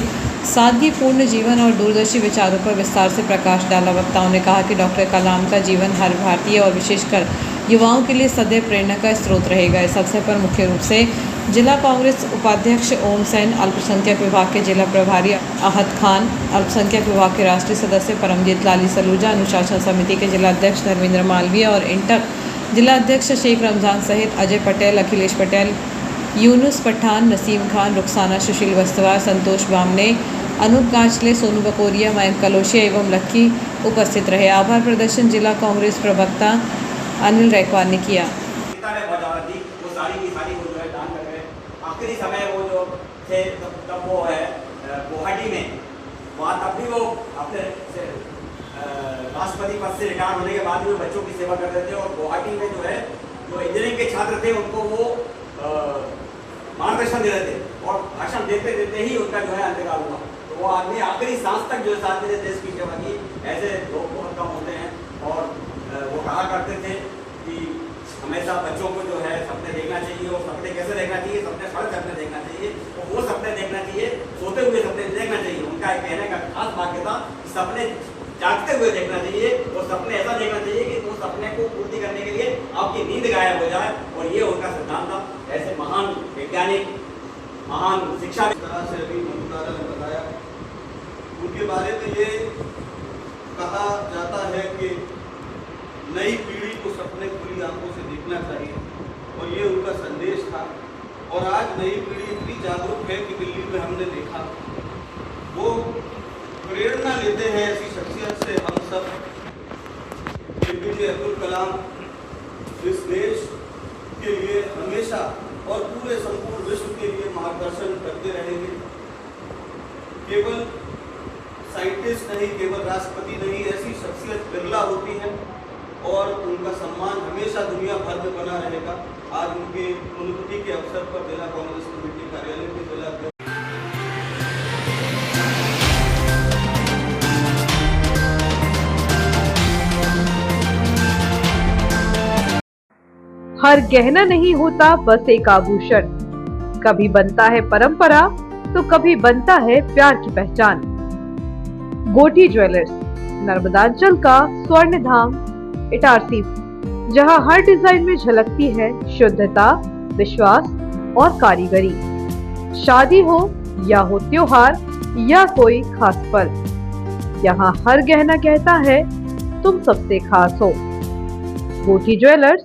सादगीपूर्ण जीवन और दूरदर्शी विचारों पर विस्तार से प्रकाश डाला। वक्ताओं ने कहा कि डॉक्टर कलाम का जीवन हर भारतीय और विशेषकर युवाओं के लिए सदैव प्रेरणा का स्रोत रहेगा। इस अवसर पर मुख्य रूप से जिला कांग्रेस उपाध्यक्ष ओम सेन, अल्पसंख्यक विभाग के जिला प्रभारी आहत खान, अल्पसंख्यक विभाग के राष्ट्रीय सदस्य परमजीत लाली सलूजा, अनुशासन समिति के जिला अध्यक्ष धर्मेंद्र मालवीय और इंटक जिला अध्यक्ष शेख रमजान सहित अजय पटेल, अखिलेश पटेल, यूनुस पठान, नसीम खान, रुखसाना सुशील वस्तवार, संतोष बामने, अनूप कांचले, सोनू बकोरिया, मयंक कलोशिया एवं लक्की उपस्थित रहे। आभार प्रदर्शन जिला कांग्रेस प्रवक्ता अनिल रैकवार ने किया। आखिरी समय वो जो थे तब वो है गुवाहाटी में, वहाँ तब भी वो अपने राष्ट्रपति पद से रिटायर होने के बाद भी वो बच्चों की सेवा करते थे और गुवाहाटी में जो है जो इंजीनियरिंग के छात्र थे उनको वो मार्गदर्शन दे रहे थे और भाषण देते देते ही उनका जो है अंतकाल हुआ। तो वो आदमी आखिरी सांस तक जो साथ में देश की सेवा की। ऐसे लोग बहुत कम होते हैं और वो कहा करते थे कि हमेशा बच्चों को जो है सपने देखना चाहिए और सपने कैसे देखना चाहिए, सपने सड़क सपने देखना चाहिए और वो सपने देखना चाहिए, सोते हुए सपने देखना चाहिए। उनका एक कहने का खास वाक्य था कि सपने जागते हुए देखना चाहिए और सपने ऐसा देखना चाहिए कि वो सपने को पूर्ति करने के लिए आपकी नींद गायब हो जाए, और ये उनका सिद्धांत था। ऐसे महान वैज्ञानिक, महान शिक्षा तरह से अभी मधुदारा ने बताया, उनके बारे में ये कहा जाता है कि नई पीढ़ी को सपने खुली आंखों से देखना चाहिए और ये उनका संदेश था। और आज नई पीढ़ी इतनी जागरूक है कि दिल्ली में हमने देखा, वो प्रेरणा लेते हैं ऐसी शख्सियत से। हम सब एपीजे अब्दुल कलाम इस देश के लिए हमेशा और पूरे संपूर्ण विश्व के लिए मार्गदर्शन करते रहेंगे। केवल साइंटिस्ट नहीं, केवल राष्ट्रपति नहीं, ऐसी शख्सियत बिरला होती है और उनका सम्मान हमेशा दुनिया भर में बना रहेगा। आज उनके पुण्यतिथि के अवसर पर जिला कांग्रेस कमेटी कार्यालय के जिला हर गहना नहीं होता बस एक आभूषण, कभी बनता है परंपरा तो कभी बनता है प्यार की पहचान। गोठी ज्वेलर्स, नर्मदांचल का स्वर्ण धाम इटारसी, जहां हर डिजाइन में झलकती है शुद्धता, विश्वास और कारीगरी। शादी हो या हो त्योहार या कोई खास पल, यहाँ हर गहना कहता है तुम सबसे खास हो। गोठी ज्वेलर्स,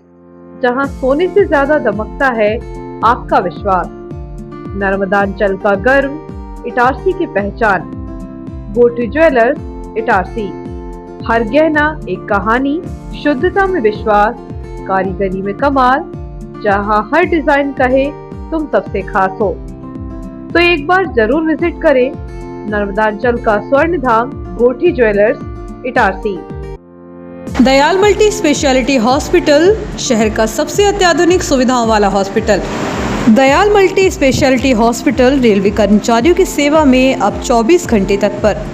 जहां सोने से ज्यादा दमकता है आपका विश्वास। नर्मदांचल का गर्व, इटारसी की पहचान। गोठी ज्वेलर्स इटारसी, हर गहना एक कहानी, शुद्धता में विश्वास, कारीगरी में कमाल, जहां हर डिजाइन कहे तुम सबसे खास हो। तो एक बार जरूर विजिट करें नर्मदांचल का स्वर्ण धाम Gothi jewellers Itarsi. Dayal multi speciality hospital, शहर का सबसे अत्याधुनिक सुविधाओं वाला hospital. Dayal multi speciality hospital railway कर्मचारियों की सेवा में अब 24 घंटे तत्पर।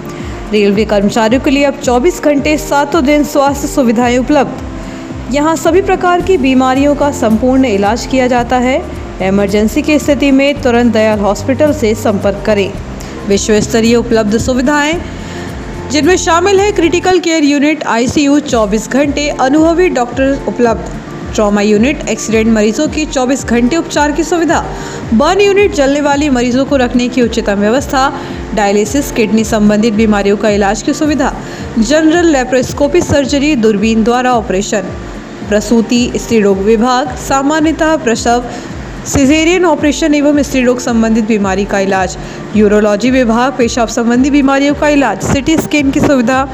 रेलवे कर्मचारियों के लिए अब 24 घंटे 7 दिन स्वास्थ्य सुविधाएं उपलब्ध। यहाँ सभी प्रकार की बीमारियों का संपूर्ण इलाज किया जाता है। इमरजेंसी की स्थिति में तुरंत दयाल हॉस्पिटल से संपर्क करें। विश्व स्तरीय उपलब्ध सुविधाएं, जिनमें शामिल है क्रिटिकल केयर यूनिट, ICU 24 घंटे, अनुभवी डॉक्टर उपलब्ध, ट्रॉमा यूनिट, एक्सीडेंट मरीजों की 24 घंटे उपचार की सुविधा, बर्न यूनिट, जलने वाली मरीजों को रखने की उच्चतम व्यवस्था, डायलिसिस, किडनी संबंधित बीमारियों का इलाज की सुविधा, जनरल लेप्रोस्कोपी सर्जरी, दूरबीन द्वारा ऑपरेशन, प्रसूति, स्त्री रोग विभाग, सामान्यतः प्रसव, सिजेरियन ऑपरेशन एवं स्त्री रोग संबंधित बीमारी का इलाज, यूरोलॉजी विभाग, पेशाब संबंधी बीमारियों का इलाज, सिटी स्कैन की सुविधा,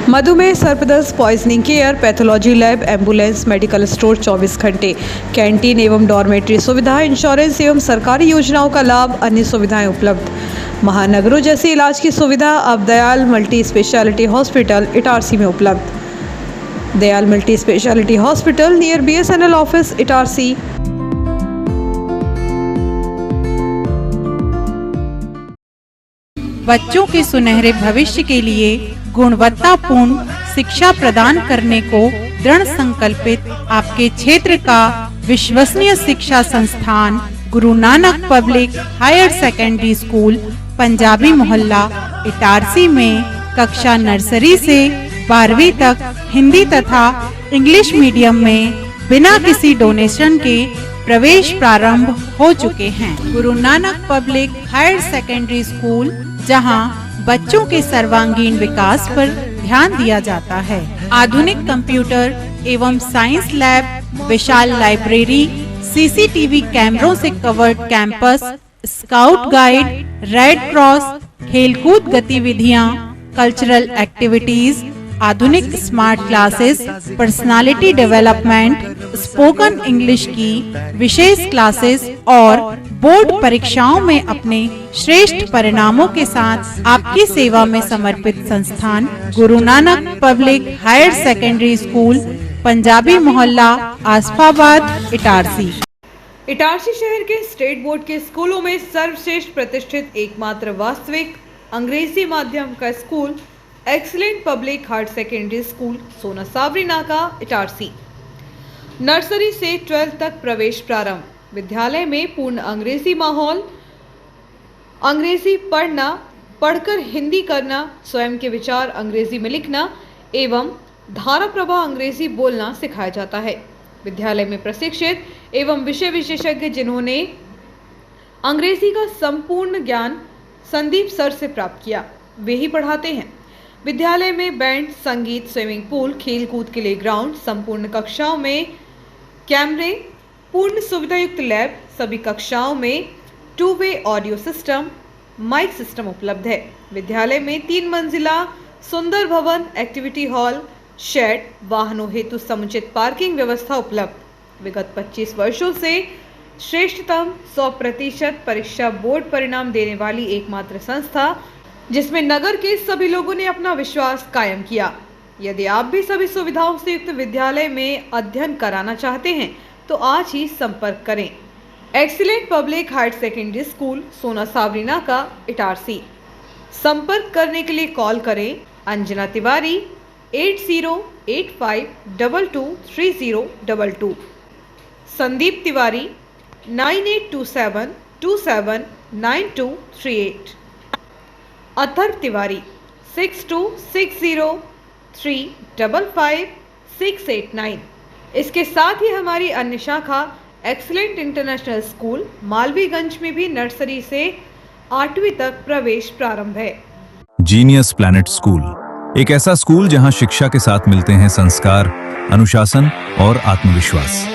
मधुमेह, सर्पदंश, poisoning care, pathology lab, ambulance, medical store 24 घंटे, कैंटीन एवं डॉर्मेट्री सुविधा, इंश्योरेंस एवं सरकारी योजनाओं का लाभ, अन्य सुविधाएं उपलब्ध। महानगरों जैसे इलाज की सुविधा अब Dayal multi speciality hospital Itarsi में उपलब्ध। Dayal multi speciality hospital near BSNL office Itarsi. बच्चों के सुनहरे भविष्य के लिए गुणवत्तापूर्ण शिक्षा प्रदान करने को दृढ़ संकल्पित आपके क्षेत्र का विश्वसनीय शिक्षा संस्थान Guru Nanak public higher secondary school Punjabi Mohalla Itarsi में कक्षा नर्सरी से 12वीं तक हिंदी तथा इंग्लिश मीडियम में बिना किसी डोनेशन के प्रवेश प्रारंभ हो चुके हैं। Guru Nanak public higher secondary school, जहां बच्चों के सर्वांगीण विकास पर ध्यान दिया जाता है। आधुनिक कंप्यूटर एवं साइंस लैब, विशाल लाइब्रेरी, CCTV कैमरों से covered campus, scout guide, red cross, खेलकूद गतिविधियां, कल्चरल एक्टिविटीज, आधुनिक smart classes, personality development, spoken English की विशेष क्लासेस और बोर्ड परीक्षाओं में अपने श्रेष्ठ परिणामों के साथ आपकी सेवा में समर्पित संस्थान Guru Nanak public higher secondary school Punjabi Mohalla Asafabad Itarsi. Itarsi शहर के स्टेट बोर्ड के स्कूलों में सर्वश्रेष्ठ प्रतिष्ठित एकमात्र वास्तविक अंग्रेजी माध्यम का school excellent public higher secondary school Sona Sawari नाका इटारसी। नर्सरी से 12th तक प्रवेश प्रारंभ। विद्यालय में पूर्ण अंग्रेजी माहौल, अंग्रेजी पढ़ना, पढ़कर हिंदी करना, स्वयं के विचार अंग्रेजी में लिखना एवं धारा प्रवाह अंग्रेजी बोलना सिखाया जाता है। विद्यालय में प्रशिक्षित एवं विषय विशेषज्ञ जिन्होंने अंग्रेजी का संपूर्ण ज्ञान संदीप सर से प्राप्त किया, वे ही पढ़ाते हैं। विद्यालय में बैंड, संगीत, स्विमिंग पूल, खेल कूद के लिए ग्राउंड, संपूर्ण कक्षाओं में कैमरे, पूर्ण सुविधा युक्त लैब, सभी कक्षाओं में two way audio system, mic system उपलब्ध है। विद्यालय में 3 मंजिला सुंदर भवन, एक्टिविटी हॉल, शेड, वाहनों हेतु समुचित पार्किंग व्यवस्था उपलब्ध। विगत 25 वर्षों से श्रेष्ठतम 100% परीक्षा बोर्ड परिणाम देने वाली एकमात्र संस्था, जिसमें नगर के सभी लोगों ने अपना विश्वास कायम किया। यदि आप भी सभी सुविधाओं से युक्त विद्यालय में अध्ययन कराना चाहते हैं तो आज ही संपर्क करें। Excellent public higher secondary school Sona Sawari नाका इटारसी। संपर्क करने के लिए कॉल करें अंजना तिवारी 80 9827223022, संदीप तिवारी 9827279238, अथर्व तिवारी 6260355689। इसके साथ ही हमारी अन्य शाखा एक्सीलेंट इंटरनेशनल स्कूल मालवीगंज में भी नर्सरी से 8वीं तक प्रवेश प्रारंभ है। जीनियस प्लैनेट स्कूल, एक ऐसा स्कूल जहां शिक्षा के साथ मिलते हैं संस्कार, अनुशासन और आत्मविश्वास।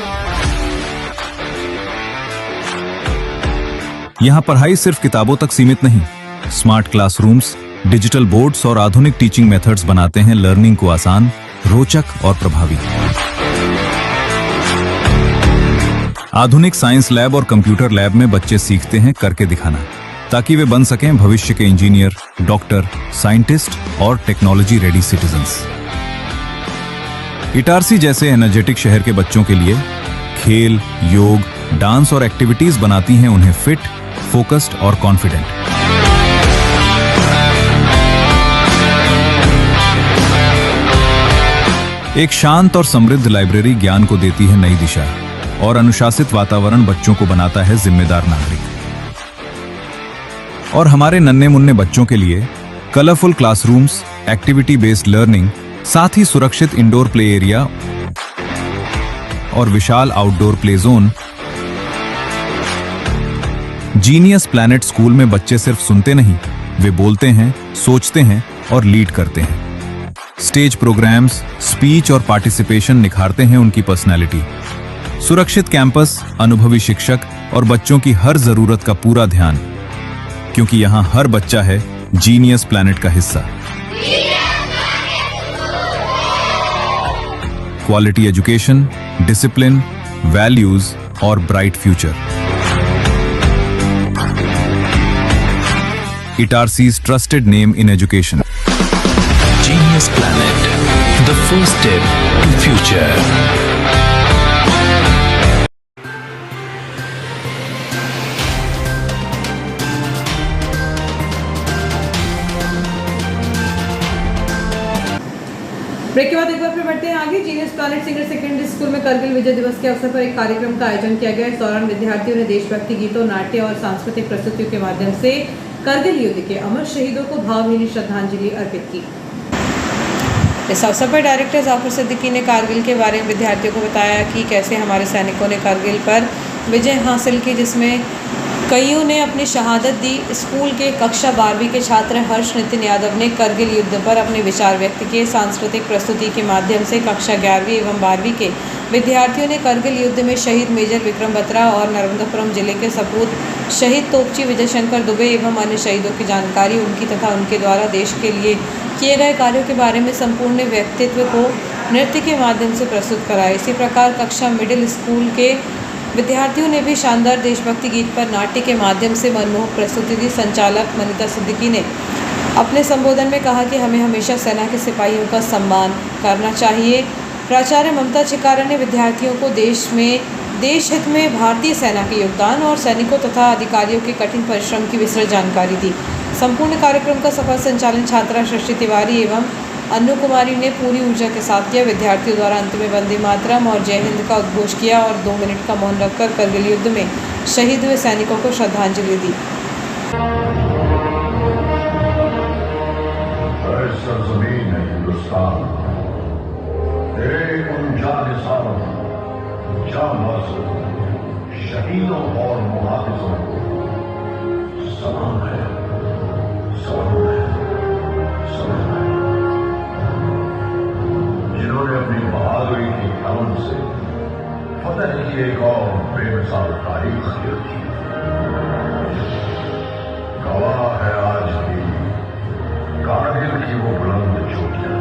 यहां पढ़ाई सिर्फ किताबों तक सीमित नहीं, स्मार्ट क्लासरूम्स, डिजिटल बोर्ड्स और आधुनिक टीचिंग मेथड्स बनाते हैं लर्निंग को आसान, रोचक और प्रभावी। आधुनिक साइंस लैब और कंप्यूटर लैब में बच्चे सीखते हैं करके दिखाना, ताकि वे बन सकें भविष्य के इंजीनियर, डॉक्टर, साइंटिस्ट और टेक्नोलॉजी रेडी सिटीजन्स। इटारसी जैसे एनर्जेटिक शहर के बच्चों के लिए खेल, योग, डांस और एक्टिविटीज बनाती हैं उन्हें फिट, फोकस्ड और कॉन्फिडेंट। एक शांत और समृद्ध लाइब्रेरी ज्ञान को देती है नई दिशा और अनुशासित वातावरण बच्चों को बनाता है जिम्मेदार नागरिक। और हमारे नन्हे मुन्ने बच्चों के लिए colourful classrooms, activity based learning, साथ ही सुरक्षित इंडोर प्ले एरिया और विशाल outdoor play zone. Genius Planet school में बच्चे सिर्फ सुनते नहीं, वे बोलते हैं, सोचते हैं और लीड करते हैं। स्टेज प्रोग्राम्स, स्पीच और पार्टिसिपेशन निखारते हैं उनकी पर्सनैलिटी। सुरक्षित कैंपस, अनुभवी शिक्षक और बच्चों की हर जरूरत का पूरा ध्यान, क्योंकि यहाँ हर बच्चा है जीनियस प्लैनेट का हिस्सा। क्वालिटी एजुकेशन, डिसिप्लिन, वैल्यूज और bright future. Itarsi's trusted name in education. Genius Planet, the first step to future. Break के बाद एक बार फिर बढ़ते हैं आगे। Genius planet senior secondary school में करगिल विजय दिवस के अवसर पर एक कार्यक्रम का आयोजन किया गया। इस दौरान विद्यार्थियों ने देशभक्ति गीतों, नाट्य और सांस्कृतिक प्रस्तुतियों के माध्यम से करगिल युद्ध के अमर शहीदों को भावभीनी श्रद्धांजलि अर्पित की। इस अवसर पर डायरेक्टर जाफर सिद्दीकी ने कारगिल के बारे में विद्यार्थियों को बताया कि कैसे हमारे सैनिकों ने करगिल पर विजय हासिल की, जिसमें कईयों ने अपनी शहादत दी। स्कूल के कक्षा 12वीं के छात्र हर्ष नितिन यादव ने करगिल युद्ध पर अपने विचार व्यक्त किए। सांस्कृतिक प्रस्तुति के माध्यम से कक्षा 11वीं एवं 12वीं के विद्यार्थियों ने करगिल युद्ध में शहीद मेजर विक्रम बत्रा और नर्मदापुरम जिले के सपूत शहीद तोपची विजय शंकर दुबे एवं अन्य शहीदों की जानकारी, उनकी तथा उनके द्वारा देश के लिए किए गए कार्यों के बारे में संपूर्ण व्यक्तित्व को नृत्य के माध्यम से प्रस्तुत कराया। इसी प्रकार कक्षा मिडिल स्कूल के विद्यार्थियों ने भी शानदार देशभक्ति गीत पर नाट्य के माध्यम से मनमोहक प्रस्तुति दी। संचालक मनीता सिद्दीकी ने अपने संबोधन में कहा कि हमें हमेशा सेना के सिपाहियों का सम्मान करना चाहिए। प्राचार्य ममता चिकारा ने विद्यार्थियों को देश हित में भारतीय सेना के योगदान और सैनिकों तथा अधिकारियों के कठिन परिश्रम की विस्तृत जानकारी दी। संपूर्ण कार्यक्रम का सफल संचालन छात्रा सृष्टि तिवारी एवं अनु कुमारी ने पूरी ऊर्जा के साथ किया। विद्यार्थियों द्वारा अंत में वंदे मातरम और जय हिंद का उद्घोष किया और 2 मिनट का मौन रखकर करगिल युद्ध में शहीद हुए सैनिकों को श्रद्धांजलि दी। शहीदों और मुहाफिजों को सलाम है, सलाम है, सलाम है, जिन्होंने अपनी बहादुरी की कलम से फतह की एक और बेमिसाल तारीख लिखी। गवाह है आज भी कारगिल की वो बुलंद चोटियां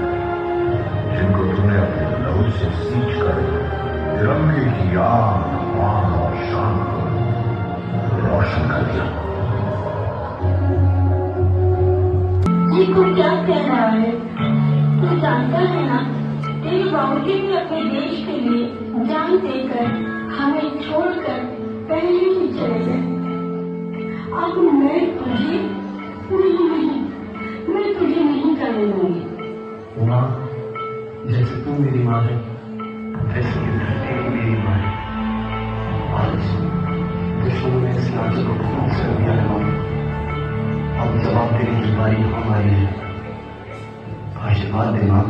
जिनको तूने अपने लहू से सींच कर तिरंगे की आन, मान और शान को रोशन कर दिया। जी को क्या कह रहा है? तू जानता है ना, तेरे बाबूजी ने अपने देश के लिए जान देकर हमें छोड़कर पहले ही चले गए। अब मैं तुझे नहीं, मैं तुझे नहीं करने दूंगी। जैसे तू मेरी माँ है वैसे ये धरती भी मेरी माँ है। आज विश्व में इस लालच को खूब कर दिया है माँ। अब जवाब देने की बारी हमारी है। आशीर्वाद दे माँ।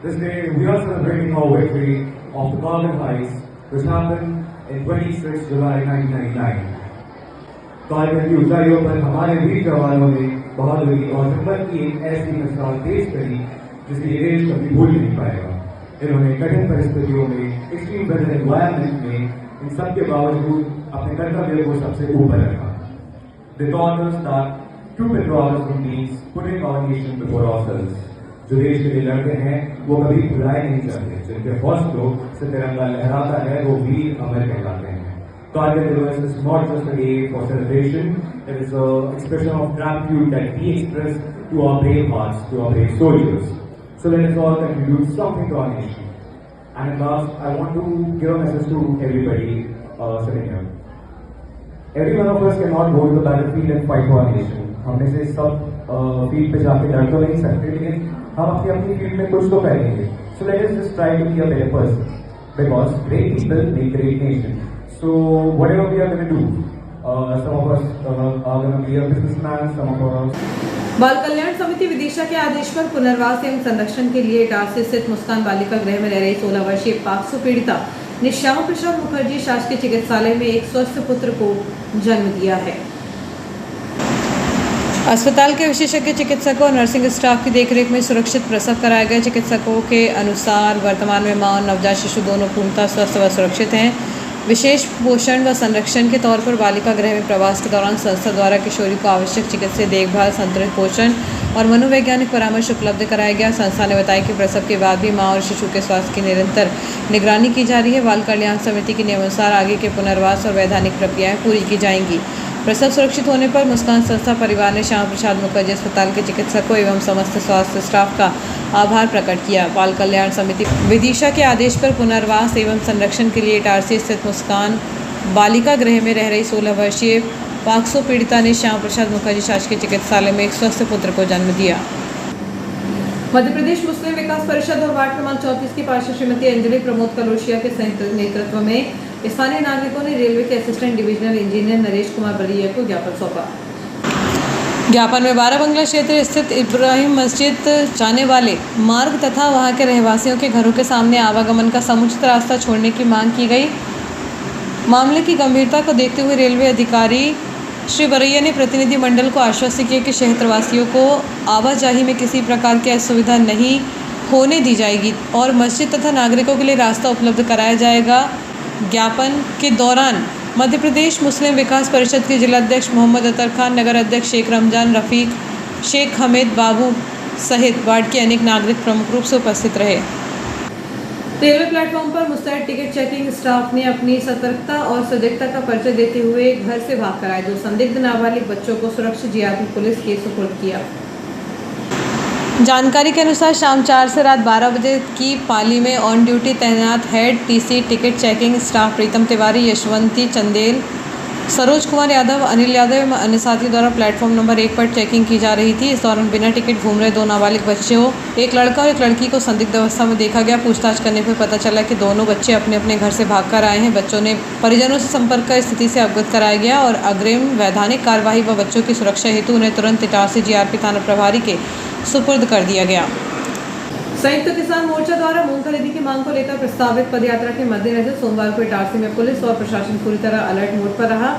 This day, we are celebrating our victory of the Golden Heights, which happened in 26 July 1999. Kargil की ऊंचाइयों पर हमारे वीर जवानों ने बहादुरी और हिम्मत की एक ऐसी मिसाल पेश करी जिसे ये देश कभी भूल नहीं पाएगा। इन्होंने कठिन परिस्थितियों में, एक्सट्रीम वेदर एनवायरनमेंट में, इन सब के बावजूद अपने कर्तव्य को सबसे ऊपर रखा। They taught us that true patriotism means putting our nation before ourselves. जो देश के लिए लड़ते हैं वो कभी भुलाए नहीं जाते। जिनके हौसलों से तिरंगा लहराता है वो वीर अमर कहलाते हैं। Kargil દિવસ is not just a day for celebration, it is an expression of gratitude that we express to our brave hearts, to our brave soldiers. So let us all contribute something to our nation. And at last, I want to give a message to everybody sitting here. Every one of us cannot go to the battlefield and fight for our nation. हम में से सब field पे जाके लड़ तो नहीं सकते, लेकिन हम अपनी अपनी फील्ड में कुछ तो करेंगे. So let us just try to be a better person, because great people make great nation. So whatever we are going to do, some of us are going to be a businessman, some of us. बाल कल्याण समिति विदिशा के आदेश पर पुनर्वास एवं संरक्षण के लिए इटारसी स्थित मुस्कान बालिका गृह में रह रही 16 वर्षीय पाक्सो पीड़िता ने श्यामा प्रसाद मुखर्जी शासकीय चिकित्सालय में एक स्वस्थ पुत्र को जन्म दिया है। अस्पताल के विशेषज्ञ चिकित्सकों और नर्सिंग स्टाफ की देखरेख में सुरक्षित प्रसव कराया गया। चिकित्सकों के अनुसार वर्तमान में मां और नवजात शिशु दोनों पूर्णतः स्वस्थ व सुरक्षित हैं। विशेष पोषण व संरक्षण के तौर पर बालिका गृह में प्रवास के दौरान संस्था द्वारा किशोरी को आवश्यक चिकित्सीय देखभाल, संतुलित पोषण और मनोवैज्ञानिक परामर्श उपलब्ध कराया गया। संस्था ने बताया कि प्रसव के बाद भी मां और शिशु के स्वास्थ्य की निरंतर निगरानी की जा रही है। बाल कल्याण समिति के नियमानुसार आगे के पुनर्वास और वैधानिक प्रक्रियाएं पूरी की जाएंगी। प्रसव सुरक्षित होने पर मुस्कान संस्था परिवार ने श्यामा प्रसाद मुखर्जी अस्पताल के चिकित्सकों एवं समस्त स्वास्थ्य स्टाफ का आभार प्रकट किया। बाल कल्याण समिति विदिशा के आदेश पर पुनर्वास एवं संरक्षण के लिए इटारसी स्थित मुस्कान बालिका गृह में रह रही 16 वर्षीय पाक्सो पीड़िता ने श्यामा प्रसाद मुखर्जी शासकीय चिकित्सालय में एक स्वस्थ पुत्र को जन्म दिया। मध्य प्रदेश मुस्लिम विकास परिषद और वार्ड क्रमांक 34 की पार्षद श्रीमती अंजलि प्रमोद कलोशिया के संयुक्त नेतृत्व में स्थानीय नागरिकों ने रेलवे के assistant divisional engineer Naresh Kumar Ballia को ज्ञापन सौंपा। ज्ञापन में 12 बंगला क्षेत्र स्थित इब्राहिम मस्जिद जाने वाले मार्ग तथा वहां के रहवासियों के घरों के सामने आवागमन का समुचित रास्ता छोड़ने की मांग की गई। मामले की गंभीरता को देखते हुए रेलवे अधिकारी श्री बरैया ने प्रतिनिधि मंडल को आश्वस्त किया कि क्षेत्रवासियों को आवाजाही में किसी प्रकार की असुविधा नहीं होने दी जाएगी और मस्जिद तथा नागरिकों के लिए रास्ता उपलब्ध कराया जाएगा। ज्ञापन के दौरान मध्य प्रदेश मुस्लिम विकास परिषद के जिलाध्यक्ष मोहम्मद अतर खान, नगर अध्यक्ष शेख रमजान, रफ़ीक, शेख हमीद बाबू सहित वार्ड के अनेक नागरिक प्रमुख रूप से उपस्थित रहे। रेलवे प्लेटफॉर्म पर मुस्तैद टिकट चेकिंग स्टाफ ने अपनी सतर्कता और सजगता का परिचय देते हुए घर से भागकर आए 2 संदिग्ध नाबालिग बच्चों को सुरक्षित जीआरपी पुलिस के सुपुर्द किया। जानकारी के अनुसार शाम 4 से रात 12 बजे की पाली में ऑन ड्यूटी तैनात head TC ticket checking staff Pritam Tiwari, Yashwanti Chandel, Saroj Kumar Yadav, Anil Yadav एवं अन्य साथियों द्वारा प्लेटफॉर्म नंबर 1 पर चेकिंग की जा रही थी। इस दौरान बिना टिकट घूम रहे 2 नाबालिग बच्चों, एक लड़का और एक लड़की को संदिग्ध अवस्था में देखा गया। पूछताछ करने पर पता चला कि दोनों बच्चे अपने अपने घर से भागकर आए हैं। बच्चों ने परिजनों से संपर्क कर स्थिति से अवगत कराया गया और अग्रिम वैधानिक कार्यवाही व बच्चों की सुरक्षा हेतु उन्हें तुरंत इटारसी जीआरपी थाना प्रभारी के सुपुर्द कर दिया गया। संयुक्त किसान मोर्चा द्वारा मूंग खरीदी की मांग को लेकर प्रस्तावित पदयात्रा के मद्देनजर सोमवार को इटारसी में पुलिस और प्रशासन पूरी तरह अलर्ट मोड पर रहा।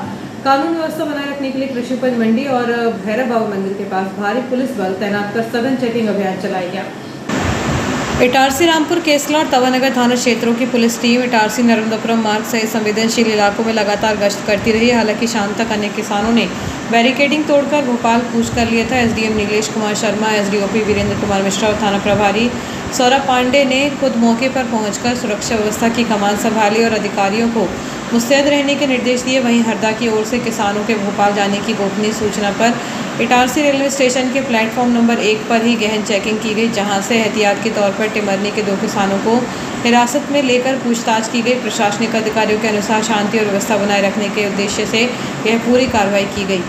कानून व्यवस्था बनाए रखने के लिए कृषि उपज मंडी और भैरव बाबा मंदिर के पास भारी पुलिस बल तैनात कर सघन चेकिंग अभियान चलाया गया। इटारसी, रामपुर, केसला और तवानगर थाना क्षेत्रों की पुलिस टीम इटारसी नर्मदापुरम मार्ग सहित संवेदनशील इलाकों में लगातार गश्त करती रही। हालांकि शाम तक अनेक किसानों ने बैरिकेडिंग तोड़कर भोपाल कूच कर लिया था। एसडीएम नीलेश कुमार शर्मा, एसडीओपी वीरेंद्र कुमार मिश्रा और थाना प्रभारी सौरभ पांडे ने खुद मौके पर पहुंचकर सुरक्षा व्यवस्था की कमान संभाली और अधिकारियों को मुस्तैद रहने के निर्देश दिए। वहीं हरदा की ओर से किसानों के भोपाल जाने की गोपनीय सूचना पर इटारसी रेलवे स्टेशन के प्लेटफॉर्म नंबर 1 पर ही गहन चेकिंग की गई, जहां से एहतियात के तौर पर टिमरनी के 2 किसानों को हिरासत में लेकर पूछताछ की गई। प्रशासनिक अधिकारियों के अनुसार शांति और व्यवस्था बनाए रखने के उद्देश्य से यह पूरी कार्रवाई की गई।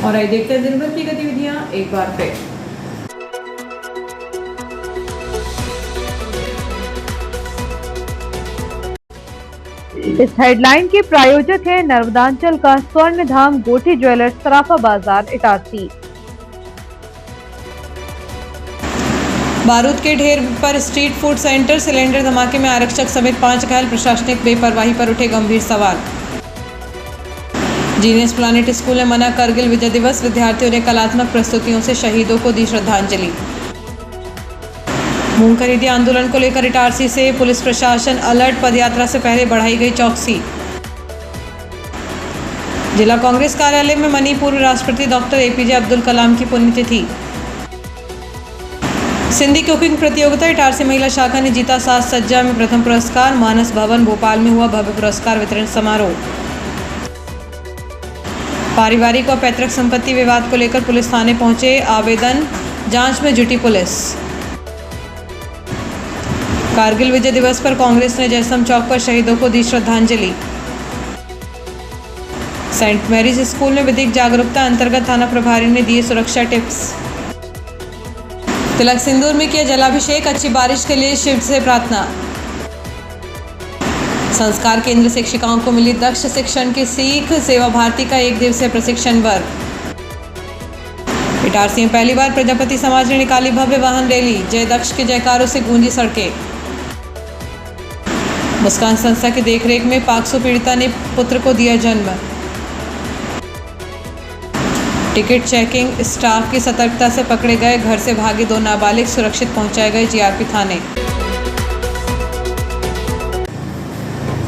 और आइए देखते हैं दिन भर की गतिविधियां एक बार फिर। इस हेडलाइन के प्रायोजक हैं नर्मदांचल का स्वर्ण धाम गोठी ज्वेलर्स, सराफा बाजार, इटारसी। बारूद के ढेर पर स्ट्रीट फूड सेंटर, सिलेंडर धमाके में आरक्षक समेत 5 घायल, प्रशासनिक बेपरवाही पर उठे गंभीर सवाल। जीनियस प्लानिट स्कूल ने मना करगिल विजय दिवस, विद्यार्थियों ने कलात्मक प्रस्तुतियों से शहीदों को दी श्रद्धांजलि। मूंग खरीदी आंदोलन को लेकर इटारसी से पुलिस प्रशासन अलर्ट, पदयात्रा से पहले बढ़ाई गई चौकसी। जिला कांग्रेस कार्यालय में मनी पूर्व राष्ट्रपति डॉक्टर एपीजे अब्दुल कलाम की पुण्यतिथि। सिंधी कुकिंग प्रतियोगिता, इटारसी महिला शाखा ने जीता साज सज्जा में प्रथम पुरस्कार। मानस भवन भोपाल में हुआ भव्य पुरस्कार वितरण समारोह। पारिवारिक और पैतृक संपत्ति विवाद को लेकर पुलिस थाने पहुंचे, आवेदन जांच में जुटी पुलिस। कारगिल विजय दिवस पर कांग्रेस ने जयसम चौक पर शहीदों को दी श्रद्धांजलि। सेंट मैरीज स्कूल में विधिक जागरूकता अंतर्गत थाना प्रभारी ने दिए सुरक्षा टिप्स। तिलक सिंदूर में किया जलाभिषेक, अच्छी बारिश के लिए शिव से प्रार्थना। संस्कार केंद्र शिक्षिकाओं को मिली दक्ष शिक्षण की सीख, सेवा भारती का 1 दिवसीय प्रशिक्षण वर्ग। इटारसी में पहली बार प्रजापति समाज ने निकाली भव्य वाहन रैली, जय दक्ष के जयकारों से गूंजी सड़कें। मुस्कान संस्था की देखरेख में पाक्सो पीड़िता ने पुत्र को दिया जन्म। टिकट चेकिंग स्टाफ की सतर्कता से पकड़े गए घर से भागे 2 नाबालिग, सुरक्षित पहुंचाए गए जीआरपी थाने।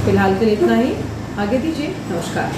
फिलहाल के लिए इतना ही, आगे दीजिए, नमस्कार।